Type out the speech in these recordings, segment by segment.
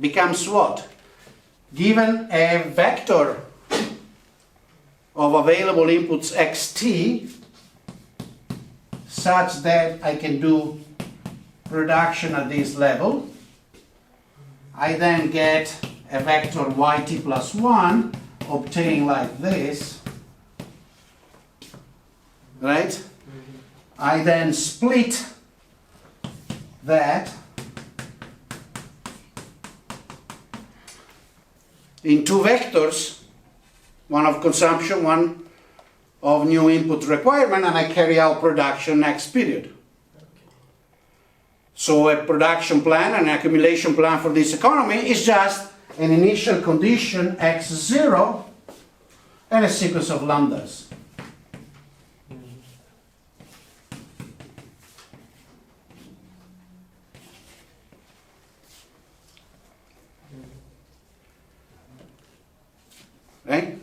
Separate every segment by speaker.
Speaker 1: becomes what? Given a vector of available inputs xt, such that I can do production at this level, I then get a vector yt plus 1 obtained like this, right? I then split that in two vectors, one of consumption, one of new input requirement, and I carry out production next period. So a production plan, an accumulation plan for this economy is just an initial condition x0 and a sequence of lambdas. Right?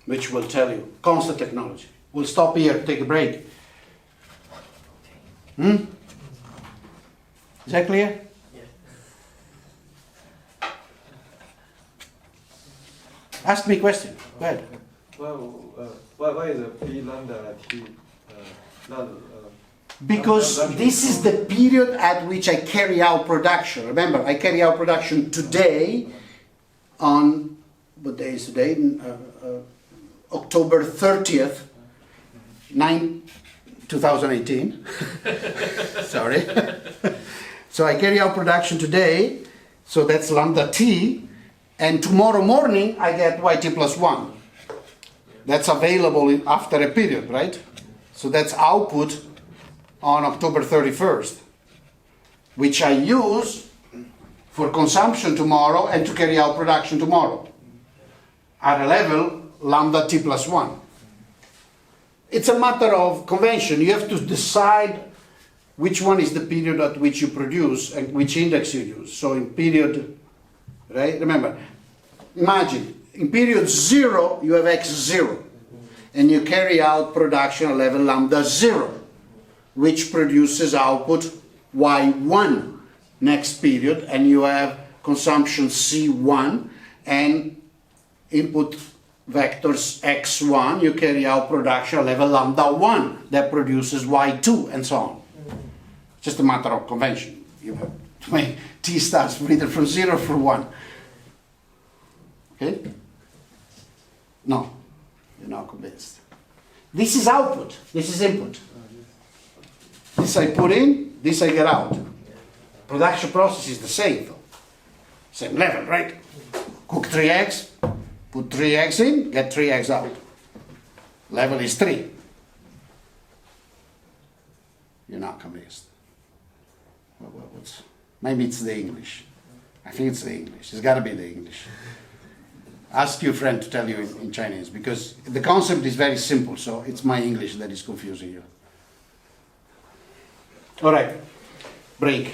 Speaker 1: Which will tell you, constant technology. We'll stop here, take a break. Is that clear?
Speaker 2: Yes.
Speaker 1: Ask me a question. Go ahead.
Speaker 3: Well, why is a P lambda T not?
Speaker 1: Because this is the period at which I carry out production. Remember, I carry out production today on, what day is today? October 30th, 2018. Sorry. So I carry out production today, so that's lambda t, and tomorrow morning I get yt plus 1. That's available after a period, right? So that's output on October 31st, which I use for consumption tomorrow and to carry out production tomorrow at a level lambda t plus 1. It's a matter of convention. You have to decide which one is the period at which you produce and which index you use. So in period, right? Remember, imagine, in period 0, you have x0, and you carry out production at level lambda 0, which produces output y1 next period, and you have consumption c1 and input vectors x1, you carry out production at level lambda 1 that produces y2 and so on. Just a matter of convention. You have to make t starts either from 0 or from 1. Okay? No, you're not convinced. This is output, this is input. This I put in, this I get out. Production process is the same though. Same level, right? Cook 3 eggs, put 3 eggs in, get 3 eggs out. Level is 3. You're not convinced. Maybe it's the English. I think it's the English. It's got to be the English. Ask your friend to tell you in Chinese, because the concept is very simple, so it's my English that is confusing you. All right, break.